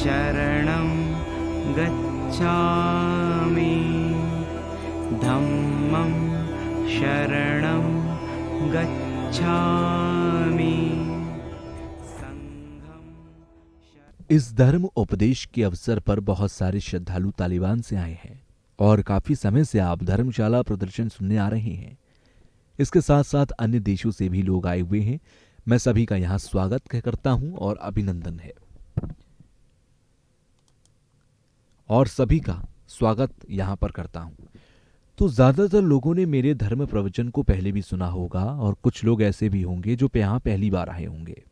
शरणं गच्छामि धम्मं शरणं गच्छामि संघं इस धर्म उपदेश के अवसर पर बहुत सारे श्रद्धालु तालिबान से आए हैं और काफी समय से आप धर्मशाला प्रदर्शन सुनने आ रहे हैं। इसके साथ साथ अन्य देशों से भी लोग आए हुए हैं। मैं सभी का यहाँ स्वागत करता हूं और अभिनंदन है और सभी का स्वागत यहाँ पर करता हूं। तो ज्यादातर लोगों ने मेरे धर्म प्रवचन को पहले भी सुना होगा और कुछ लोग ऐसे भी होंगे जो यहाँ पहली बार आए होंगे।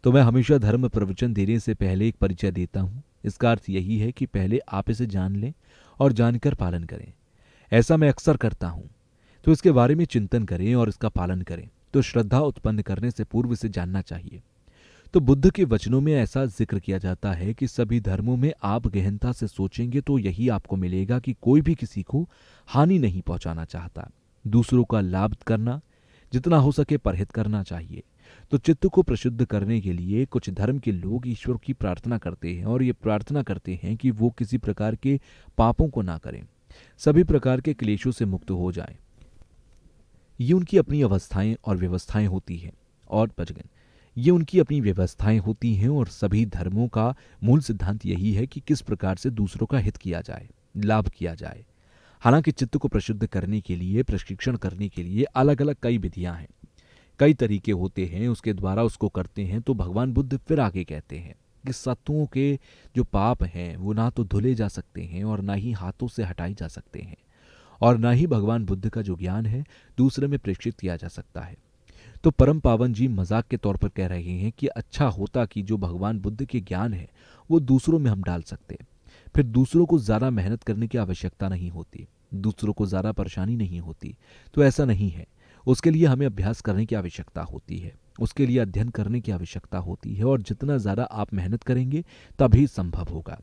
तो मैं हमेशा धर्म प्रवचन देने से पहले एक परिचय देता हूँ। इसका अर्थ यही है कि पहले आप इसे जान लें और जानकर पालन करें। ऐसा मैं अक्सर करता हूँ। तो इसके बारे में चिंतन करें और इसका पालन करें। तो श्रद्धा उत्पन्न करने से पूर्व इसे जानना चाहिए। तो बुद्ध के वचनों में ऐसा जिक्र किया जाता है कि सभी धर्मों में आप गहनता से सोचेंगे तो यही आपको मिलेगा कि कोई भी किसी को हानि नहीं पहुंचाना चाहता। दूसरों का लाभ करना, जितना हो सके परहित करना चाहिए। तो चित्त को प्रशुद्ध करने के लिए कुछ धर्म के लोग ईश्वर की प्रार्थना करते हैं और ये प्रार्थना करते हैं कि वो किसी प्रकार के पापों को ना करें, सभी प्रकार के क्लेशों से मुक्त हो जाएं। ये उनकी अपनी अवस्थाएं और व्यवस्थाएं होती हैं और भजन ये उनकी अपनी व्यवस्थाएं होती हैं और सभी धर्मों का मूल सिद्धांत यही है कि किस प्रकार से दूसरों का हित किया जाए, लाभ किया जाए। हालांकि चित्त को प्रशुद्ध करने के लिए, प्रशिक्षण करने के लिए अलग अलग कई विधियां हैं, कई तरीके होते हैं, उसके द्वारा उसको करते हैं। तो भगवान बुद्ध फिर आगे कहते हैं कि सत्वों के जो पाप हैं वो ना तो धुले जा सकते हैं और ना ही हाथों से हटाए जा सकते हैं और ना ही भगवान बुद्ध का जो ज्ञान है दूसरे में प्रेषित किया जा सकता है। तो परम पावन जी मजाक के तौर पर कह रहे हैं कि अच्छा होता कि जो भगवान बुद्ध के ज्ञान है वो दूसरों में हम डाल सकते, फिर दूसरों को ज्यादा मेहनत करने की आवश्यकता नहीं होती, दूसरों को ज्यादा परेशानी नहीं होती। तो ऐसा नहीं है। उसके लिए हमें अभ्यास करने की आवश्यकता होती है, उसके लिए अध्ययन करने की आवश्यकता होती है और जितना ज्यादा आप मेहनत करेंगे तभी संभव होगा।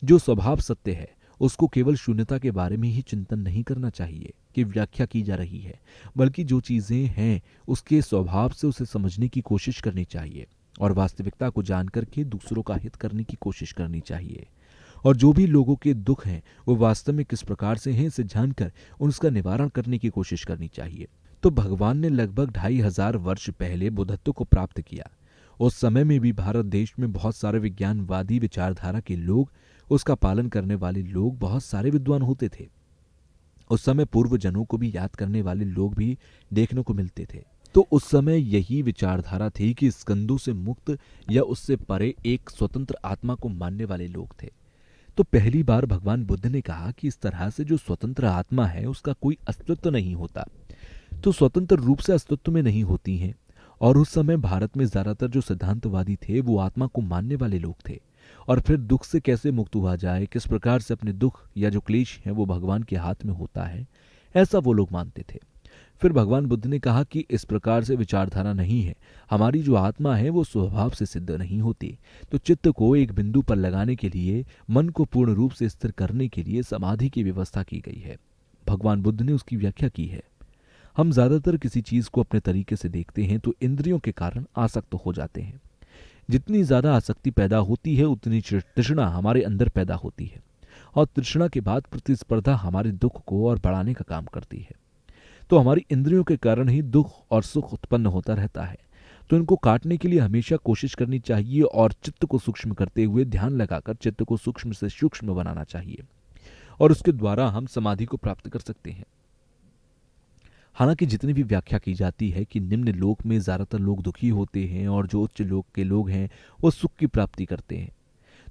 जो स्वभाव सत्य है उसको केवल शून्यता के बारे में ही चिंतन नहीं करना चाहिए कि व्याख्या की जा रही है, बल्कि जो चीजें हैं उसके स्वभाव से उसे समझने की कोशिश करनी चाहिए और वास्तविकता को जानकर के दूसरों का हित करने की कोशिश करनी चाहिए। और जो भी लोगों के दुख हैं वो वास्तव में किस प्रकार से हैं इसे जानकर उसका निवारण करने की कोशिश करनी चाहिए। तो भगवान ने लगभग 2500 वर्ष पहले बुद्धत्व को प्राप्त किया। उस समय में भी भारत देश में बहुत सारे विज्ञानवादी विचारधारा के लोग, उसका पालन करने वाले लोग बहुत सारे विद्वान होते थे। उस समय पूर्व जनों को भी याद करने वाले लोग भी देखने को मिलते थे। तो उस समय यही विचारधारा थी कि स्कंदों से मुक्त या उससे परे एक स्वतंत्र आत्मा को मानने वाले लोग थे। तो पहली बार भगवान बुद्ध ने कहा कि इस तरह से जो स्वतंत्र आत्मा है उसका कोई अस्तित्व नहीं होता, तो स्वतंत्र रूप से अस्तित्व में नहीं होती हैं। और उस समय भारत में ज्यादातर जो सिद्धांतवादी थे वो आत्मा को मानने वाले लोग थे और फिर दुख से कैसे मुक्त हुआ जाए, किस प्रकार से अपने दुख या जो क्लेश है वो भगवान के हाथ में होता है, ऐसा वो लोग मानते थे। फिर भगवान बुद्ध ने कहा कि इस प्रकार से विचारधारा नहीं है, हमारी जो आत्मा है वो स्वभाव से सिद्ध नहीं होती। तो चित्त को एक बिंदु पर लगाने के लिए, मन को पूर्ण रूप से स्थिर करने के लिए समाधि की व्यवस्था की गई है। भगवान बुद्ध ने उसकी व्याख्या की है। हम ज्यादातर किसी चीज को अपने तरीके से देखते हैं तो इंद्रियों के कारण आसक्त हो जाते हैं। जितनी ज्यादा आसक्ति पैदा होती है उतनी तृष्णा हमारे अंदर पैदा होती है और तृष्णा के बाद प्रतिस्पर्धा हमारे दुख को और बढ़ाने का काम करती है। तो हमारी इंद्रियों के कारण ही दुख और सुख उत्पन्न होता रहता है। तो इनको काटने के लिए हमेशा कोशिश करनी चाहिए और चित्त को सूक्ष्म करते हुए ध्यान लगाकर चित्त को सूक्ष्म से सूक्ष्म बनाना चाहिए और उसके द्वारा हम समाधि को प्राप्त कर सकते हैं। हालांकि जितनी भी व्याख्या की जाती है कि निम्न लोक में ज्यादातर लोग दुखी होते हैं और जो उच्च लोक के लोग हैं वो सुख की प्राप्ति करते हैं।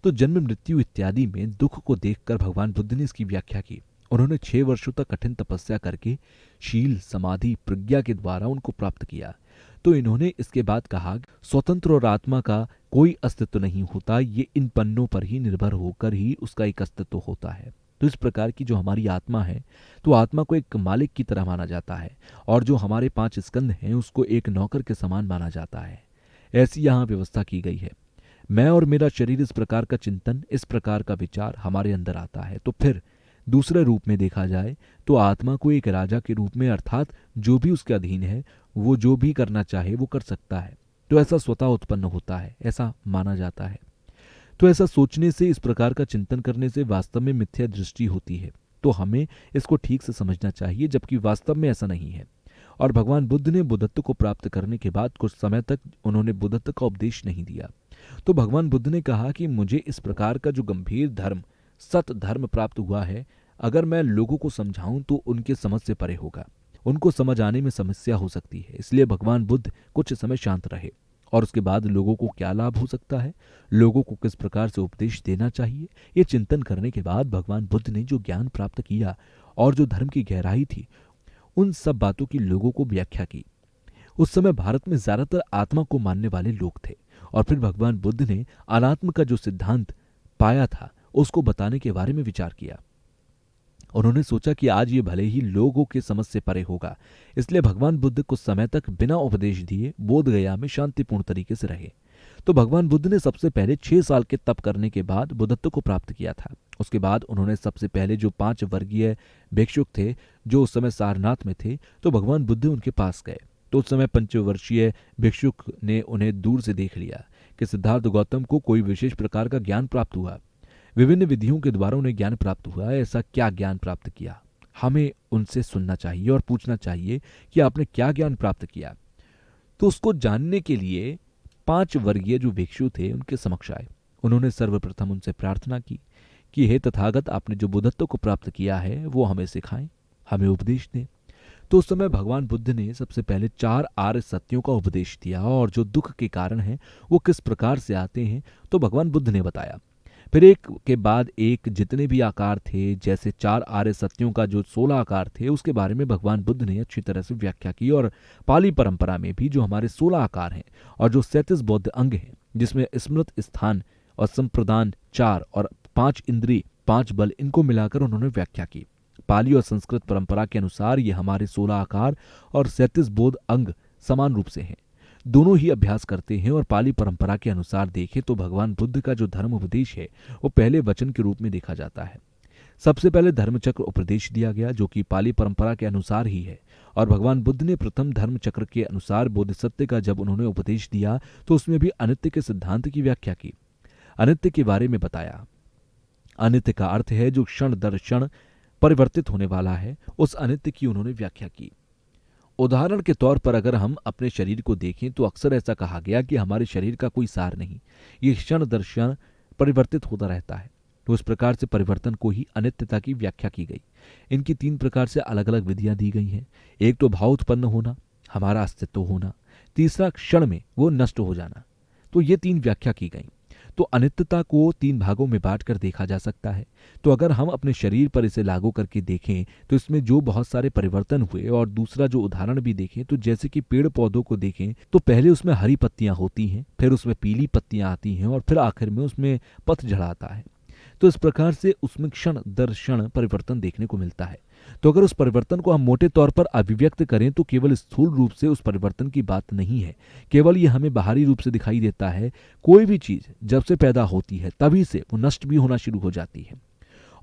तो जन्म मृत्यु इत्यादि में दुख को देखकर भगवान बुद्ध ने इसकी व्याख्या की। उन्होंने 6 वर्षों तक कठिन तपस्या करके शील, समाधि, प्रज्ञा के द्वारा उनको प्राप्त किया। तो इन्होंने इसके बाद कहा, स्वतंत्र और आत्मा का कोई अस्तित्व नहीं होता, ये इन पन्नों पर ही निर्भर होकर ही उसका एक अस्तित्व होता है। तो इस प्रकार की जो हमारी आत्मा है तो आत्मा को एक मालिक की तरह माना जाता है और जो हमारे 5 स्कंद हैं उसको एक नौकर के समान माना जाता है। ऐसी यहाँ व्यवस्था की गई है। मैं और मेरा शरीर, इस प्रकार का चिंतन, इस प्रकार का विचार हमारे अंदर आता है। तो फिर दूसरे रूप में देखा जाए तो आत्मा को एक राजा के रूप में, अर्थात जो भी उसके अधीन है वो जो भी करना चाहे वो कर सकता है। तो ऐसा स्वतः उत्पन्न होता है, ऐसा माना जाता है। तो ऐसा सोचने से, इस प्रकार का चिंतन करने से वास्तव में मिथ्या दृष्टि होती है। तो हमें इसको ठीक से समझना चाहिए, जबकि वास्तव में ऐसा नहीं है। और भगवान बुद्ध ने बुद्धत्व को प्राप्त करने के बाद कुछ समय तक उन्होंने बुद्धत्व का उपदेश नहीं दिया। तो भगवान बुद्ध ने कहा कि मुझे इस प्रकार का जो गंभीर धर्म, सत धर्म प्राप्त हुआ है, अगर मैं लोगों को समझाऊं तो उनके समझ से परे होगा, उनको समझ आने में समस्या हो सकती है। इसलिए भगवान बुद्ध कुछ समय शांत रहे। और उसके बाद लोगों को क्या लाभ हो सकता है, लोगों को किस प्रकार से उपदेश देना चाहिए, ये चिंतन करने के बाद भगवान बुद्ध ने जो ज्ञान प्राप्त किया और जो धर्म की गहराई थी, उन सब बातों की लोगों को व्याख्या की। उस समय भारत में ज्यादातर आत्मा को मानने वाले लोग थे। और फिर भगवान बुद्ध ने अनात्म का जो सिद्धांत पाया था उसको बताने के बारे में विचार किया। उन्होंने सोचा कि आज ये भले ही लोगों के समझ से परे होगा, इसलिए भगवान बुद्ध कुछ समय तक बिना उपदेश दिए बोध गया में शांतिपूर्ण तरीके से रहे। तो भगवान बुद्ध ने सबसे पहले 6 साल के तप करने के बाद बुद्धत्व को प्राप्त किया था। उसके बाद उन्होंने सबसे पहले जो 5 वर्गीय भिक्षुक थे, जो उस समय सारनाथ में थे, तो भगवान बुद्ध उनके पास गए। तो उस समय 5 वर्षीय भिक्षुक ने उन्हें दूर से देख लिया कि सिद्धार्थ गौतम को कोई विशेष प्रकार का ज्ञान प्राप्त हुआ, विभिन्न विधियों के द्वारा उन्हें ज्ञान प्राप्त हुआ। ऐसा क्या ज्ञान प्राप्त किया? हमें उनसे सुनना चाहिए और पूछना चाहिए कि आपने क्या ज्ञान प्राप्त किया। तो उसको जानने के लिए 5 वर्गीय जो भिक्षु थे उनके समक्ष आए। उन्होंने सर्वप्रथम उनसे प्रार्थना की कि हे तथागत, आपने जो बुद्धत्व को प्राप्त किया है वो हमें सिखाएं, हमें उपदेश दें। तो उस समय भगवान बुद्ध ने सबसे पहले 4 आर्य सत्यों का उपदेश दिया, और जो दुख के कारण हैं वो किस प्रकार से आते हैं तो भगवान बुद्ध ने बताया। फिर एक के बाद एक जितने भी आकार थे, जैसे 4 आर्य सत्यों का जो 16 आकार थे, उसके बारे में भगवान बुद्ध ने अच्छी तरह से व्याख्या की। और पाली परंपरा में भी जो हमारे 16 आकार हैं और जो 37 बौद्ध अंग हैं, जिसमें स्मृत स्थान और संप्रदान 4 और 5 इंद्रिय 5 बल, इनको मिलाकर उन्होंने व्याख्या की। पाली और संस्कृत परंपरा के अनुसार ये हमारे 16 आकार और 37 बौद्ध अंग समान रूप से हैं, दोनों ही अभ्यास करते हैं। और पाली परंपरा के अनुसार देखें तो भगवान बुद्ध का जो धर्म उपदेश है वो पहले वचन के रूप में देखा जाता है। सबसे पहले धर्मचक्र उपदेश दिया गया, जो कि पाली परंपरा के अनुसार ही है। और भगवान बुद्ध ने प्रथम धर्मचक्र के अनुसार बोधिसत्व का जब उन्होंने उपदेश दिया तो उसमें भी अनित्य के सिद्धांत की व्याख्या की, अनित्य के बारे में बताया। अनित्य का अर्थ है जो क्षण दर क्षण परिवर्तित होने वाला है, उस अनित्य की उन्होंने व्याख्या की। उदाहरण के तौर पर अगर हम अपने शरीर को देखें तो अक्सर ऐसा कहा गया कि हमारे शरीर का कोई सार नहीं, ये क्षण दर क्षण परिवर्तित होता रहता है। तो इस प्रकार से परिवर्तन को ही अनित्यता की व्याख्या की गई। इनकी 3 प्रकार से अलग अलग विधियां दी गई हैं। एक तो भाव उत्पन्न होना, हमारा अस्तित्व होना, तीसरा क्षण में वो नष्ट हो जाना। तो ये 3 व्याख्या की गई। तो अनित्यता को 3 भागों में बांटकर देखा जा सकता है। तो अगर हम अपने शरीर पर इसे लागू करके देखें तो इसमें जो बहुत सारे परिवर्तन हुए, और दूसरा जो उदाहरण भी देखें तो जैसे कि पेड़ पौधों को देखें तो पहले उसमें हरी पत्तियां होती हैं, फिर उसमें पीली पत्तियां आती हैं, और फिर आखिर में उसमें पतझड़ आता है। तो इस प्रकार से उसमें क्षण दर क्षण परिवर्तन देखने को मिलता है। तो अगर उस परिवर्तन को हम मोटे तौर पर अभिव्यक्त करें तो केवल स्थूल रूप से उस परिवर्तन की बात नहीं है, केवल ये हमें बाहरी रूप से दिखाई देता है। कोई भी चीज जब से पैदा होती है तभी से वो नष्ट भी होना शुरू हो जाती है।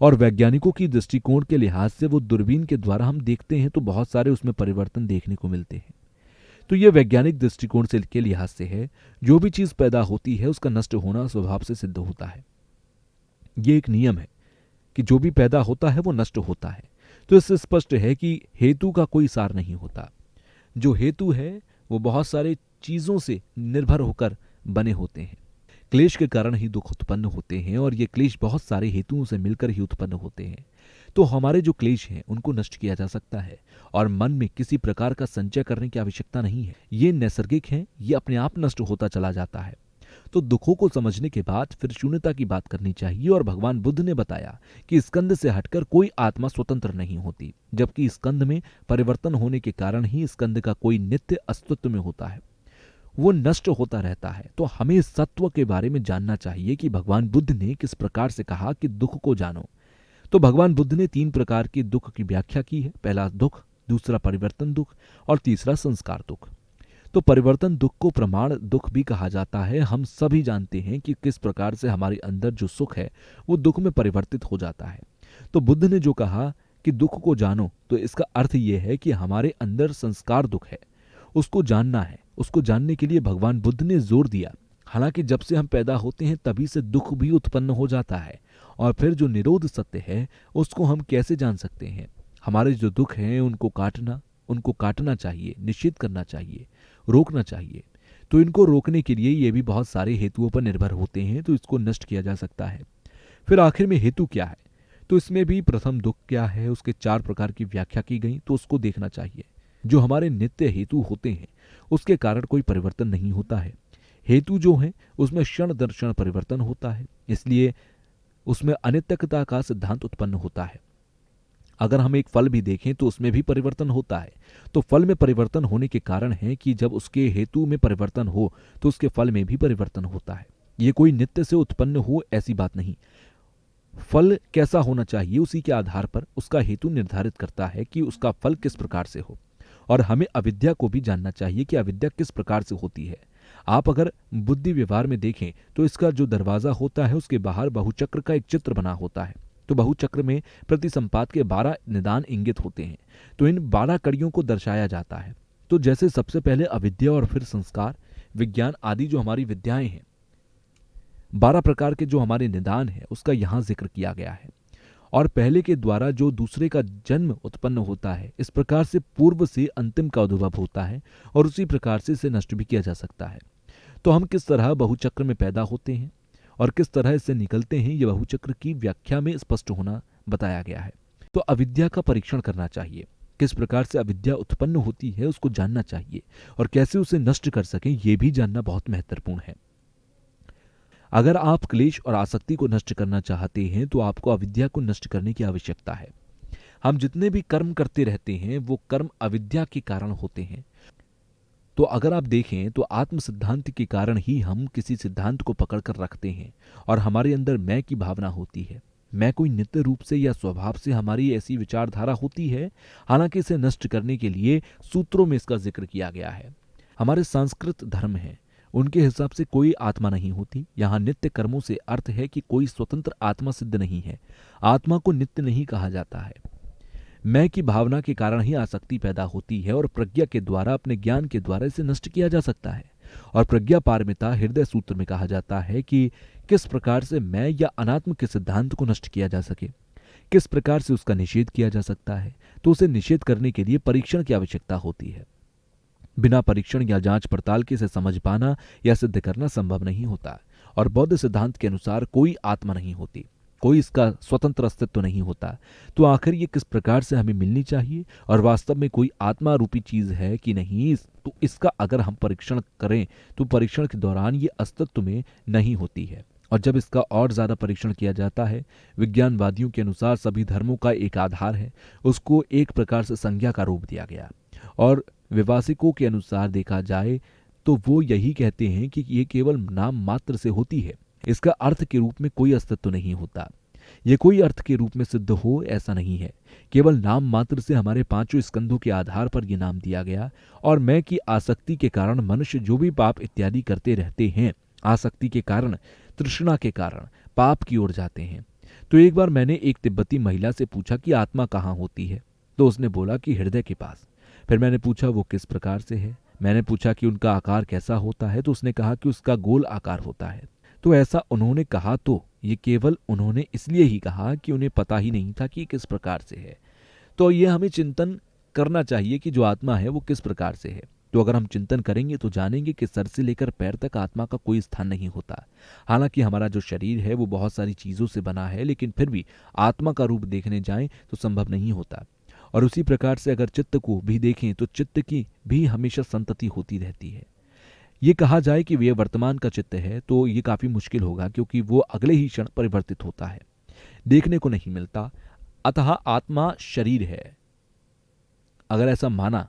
और वैज्ञानिकों की दृष्टिकोण के लिहाज से वो दूरबीन के द्वारा हम देखते हैं तो बहुत सारे उसमें परिवर्तन देखने को मिलते हैं। तो ये वैज्ञानिक दृष्टिकोण से के लिहाज से है, जो भी चीज पैदा होती है उसका नष्ट होना स्वभाव से सिद्ध होता है। ये एक नियम है कि जो भी पैदा होता है वो नष्ट होता है। तो इससे स्पष्ट है कि हेतु का कोई सार नहीं होता। जो हेतु है वो बहुत सारे चीजों से निर्भर होकर बने होते हैं। क्लेश के कारण ही दुख उत्पन्न होते हैं, और ये क्लेश बहुत सारे हेतुओं से मिलकर ही उत्पन्न होते हैं। तो हमारे जो क्लेश हैं उनको नष्ट किया जा सकता है, और मन में किसी प्रकार का संचय करने की आवश्यकता नहीं है। ये नैसर्गिक है, ये अपने आप नष्ट होता चला जाता है। तो दुखों को समझने के बाद फिर शून्यता की बात करनी चाहिए। और भगवान बुद्ध ने बताया कि स्कंद से हटकर कोई आत्मा स्वतंत्र नहीं होती, जबकि स्कंद में परिवर्तन होने के कारण ही स्कंद का कोई नित्य अस्तित्व में होता है, वो नष्ट होता रहता है। तो हमें इस सत्व के बारे में जानना चाहिए कि भगवान बुद्ध ने किस प्रकार से कहा कि दुख को जानो। तो भगवान बुद्ध ने 3 प्रकार के दुख की व्याख्या की है। पहला दुख, दूसरा परिवर्तन दुख, और तीसरा संस्कार दुख। तो परिवर्तन दुख को प्रमाण दुख भी कहा जाता है। हम सभी जानते हैं कि किस प्रकार से हमारे अंदर जो सुख है वो दुख में परिवर्तित हो जाता है। तो बुद्ध ने जो कहा कि दुख को जानो, तो इसका अर्थ यह है कि हमारे अंदर संस्कार दुख है, उसको जानना है। उसको जानने के लिए भगवान बुद्ध ने जोर दिया हालांकि जब से हम पैदा होते हैं तभी से दुख भी उत्पन्न हो जाता है, और फिर जो निरोध सत्य है उसको हम कैसे जान सकते हैं? हमारे जो दुख हैं उनको काटना चाहिए, निश्चित करना चाहिए, रोकना चाहिए। तो इनको रोकने के लिए ये भी बहुत सारे हेतुओं पर निर्भर होते हैं, तो इसको नष्ट किया जा सकता है। फिर आखिर में हेतु क्या है? तो इसमें भी प्रथम दुख क्या है, उसके 4 प्रकार की व्याख्या की गई, तो उसको देखना चाहिए। जो हमारे नित्य हेतु होते हैं उसके कारण कोई परिवर्तन नहीं होता है। हेतु जो है उसमें क्षण दर क्षण परिवर्तन होता है, इसलिए उसमें अनित्यता का सिद्धांत उत्पन्न होता है। अगर हम एक फल भी देखें तो उसमें भी परिवर्तन होता है। तो फल में परिवर्तन होने के कारण है कि जब उसके हेतु में परिवर्तन हो तो उसके फल में भी परिवर्तन होता है। ये कोई नित्य से उत्पन्न हो ऐसी बात नहीं। फल कैसा होना चाहिए उसी के आधार पर उसका हेतु निर्धारित करता है कि उसका फल किस प्रकार से हो। और हमें अविद्या को भी जानना चाहिए कि अविद्या किस प्रकार से होती है। आप अगर बुद्धि व्यवहार में देखें तो इसका जो दरवाजा होता है उसके बाहर बहुचक्र का एक चित्र बना होता है। तो बहुचक्र में प्रति संपात के 12 निदान इंगित होते हैं। तो इन 12 कड़ियों को दर्शाया जाता है। तो जैसे सबसे पहले अविद्या और फिर संस्कार, विज्ञान आदि जो हमारी विद्याएं हैं, 12 प्रकार के जो हमारे निदान है उसका यहां जिक्र किया गया है। और पहले के द्वारा जो दूसरे का जन्म उत्पन्न होता है, इस प्रकार से पूर्व से अंतिम का उद्भव होता है और उसी प्रकार से इसे नष्ट भी किया जा सकता है। तो हम किस तरह बहुचक्र में पैदा होते हैं और किस तरह इससे निकलते हैं, यह बहुचक्र की व्याख्या में स्पष्ट होना बताया गया है। तो अविद्या का परीक्षण करना चाहिए, किस प्रकार से अविद्या उत्पन्न होती है उसको जानना चाहिए, और कैसे उसे नष्ट कर सकें यह भी जानना बहुत महत्वपूर्ण है। अगर आप क्लेश और आसक्ति को नष्ट करना चाहते हैं तो आपको अविद्या को नष्ट करने की आवश्यकता है। हम जितने भी कर्म करते रहते हैं वो कर्म अविद्या के कारण होते हैं। तो अगर आप देखें तो आत्म सिद्धांत के कारण ही हम किसी सिद्धांत को पकड़कर रखते हैं और हमारे अंदर मैं की भावना होती है। मैं कोई नित्य रूप से या स्वभाव से हमारी ऐसी विचारधारा होती है। हालांकि इसे नष्ट करने के लिए सूत्रों में इसका जिक्र किया गया है। हमारे संस्कृत धर्म है, उनके हिसाब से कोई आत्मा नहीं होती। यहाँ नित्य कर्मों से अर्थ है कि कोई स्वतंत्र आत्मा सिद्ध नहीं है। आत्मा को नित्य नहीं कहा जाता है। मैं की भावना के कारण ही आसक्ति पैदा होती है और प्रज्ञा के द्वारा, अपने ज्ञान के द्वारा इसे नष्ट किया जा सकता है। और प्रज्ञा पारमिता हृदय सूत्र में कहा जाता है कि किस प्रकार से मैं या अनात्म के सिद्धांत को नष्ट किया जा सके, किस प्रकार से उसका निषेध किया जा सकता है। तो उसे निषेध करने के लिए परीक्षण की आवश्यकता होती है। बिना परीक्षण या जांच पड़ताल के इसे समझ पाना या सिद्ध करना संभव नहीं होता। और बौद्ध सिद्धांत के अनुसार कोई आत्मा नहीं होती, कोई इसका स्वतंत्र अस्तित्व नहीं होता। तो आखिर ये किस प्रकार से हमें मिलनी चाहिए और वास्तव में कोई आत्मा रूपी चीज है कि नहीं, तो इसका अगर हम परीक्षण करें तो परीक्षण के दौरान ये अस्तित्व में नहीं होती है। और जब इसका और ज्यादा परीक्षण किया जाता है, विज्ञानवादियों के अनुसार सभी धर्मों का एक आधार है, उसको एक प्रकार से संज्ञा का रूप दिया गया। और विवासिकों के अनुसार देखा जाए तो वो यही कहते हैं कि ये केवल नाम मात्र से होती है, इसका अर्थ के रूप में कोई अस्तित्व नहीं होता। ये कोई अर्थ के रूप में सिद्ध हो ऐसा नहीं है। केवल नाम मात्र से हमारे 5 स्कंधों के आधार पर यह नाम दिया गया। और मैं की आसक्ति के कारण मनुष्य जो भी पाप इत्यादि करते रहते हैं, आसक्ति के कारण, तृष्णा के कारण पाप की ओर जाते हैं। तो एक बार मैंने एक तिब्बती महिला से पूछा कि आत्मा कहाँ होती है, तो उसने बोला कि हृदय के पास। फिर मैंने पूछा वो किस प्रकार से है। मैंने पूछा कि उनका आकार कैसा होता है, तो उसने कहा कि उसका गोल आकार होता है। तो ऐसा उन्होंने कहा तो ये केवल उन्होंने इसलिए ही कहा कि उन्हें पता ही नहीं था कि किस प्रकार से है। तो ये हमें चिंतन करना चाहिए कि जो आत्मा है वो किस प्रकार से है। तो अगर हम चिंतन करेंगे तो जानेंगे कि सर से लेकर पैर तक आत्मा का कोई स्थान नहीं होता। हालांकि हमारा जो शरीर है वो बहुत सारी चीजों से बना है, लेकिन फिर भी आत्मा का रूप देखने जाएं तो संभव नहीं होता। और उसी प्रकार से अगर चित्त को भी देखें तो चित्त की भी हमेशा संतति होती रहती है। ये कहा जाए कि वे वर्तमान का चित्त है तो ये काफी मुश्किल होगा, क्योंकि वो अगले ही क्षण परिवर्तित होता है, देखने को नहीं मिलता। अतः आत्मा शरीर है, अगर ऐसा माना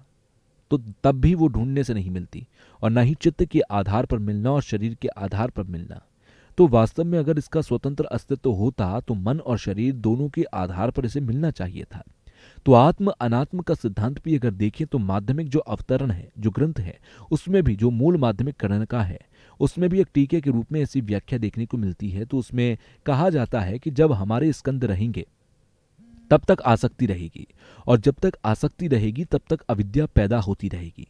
तो तब भी वो ढूंढने से नहीं मिलती, और न ही चित्त के आधार पर मिलना और शरीर के आधार पर मिलना। तो वास्तव में अगर इसका स्वतंत्र अस्तित्व होता तो मन और शरीर दोनों के आधार पर इसे मिलना चाहिए था। तो आत्म अनात्म का सिद्धांत भी अगर देखें तो माध्यमिक जो अवतरण है, जो ग्रंथ है, उसमें भी जो मूल माध्यमिक करण का है, उसमें भी एक टीके के रूप में ऐसी व्याख्या देखने को मिलती है। तो उसमें कहा जाता है कि जब हमारे स्कंद रहेंगे तब तक आसक्ति रहेगी, और जब तक आसक्ति रहेगी तब तक अविद्या पैदा होती रहेगी।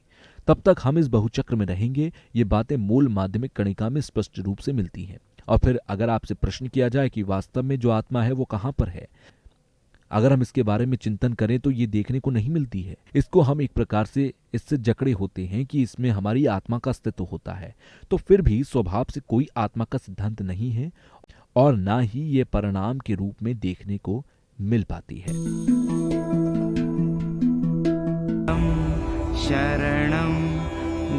तब तक हम इस बहुचक्र में रहेंगे। ये बातें मूल माध्यमिक कणिका में स्पष्ट रूप से मिलती हैं। और फिर अगर आपसे प्रश्न किया जाए कि वास्तव में जो आत्मा है वो कहाँ पर है, अगर हम इसके बारे में चिंतन करें तो ये देखने को नहीं मिलती है। इसको हम एक प्रकार से इससे जकड़े होते हैं कि इसमें हमारी आत्मा का अस्तित्व होता है। तो फिर भी स्वभाव से कोई आत्मा का सिद्धांत नहीं है और ना ही ये परिणाम के रूप में देखने को मिल पाती है। शरणं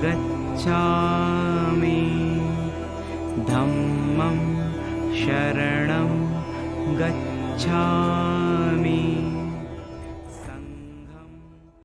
गच्छामि धम्मं शरणं गच्छामि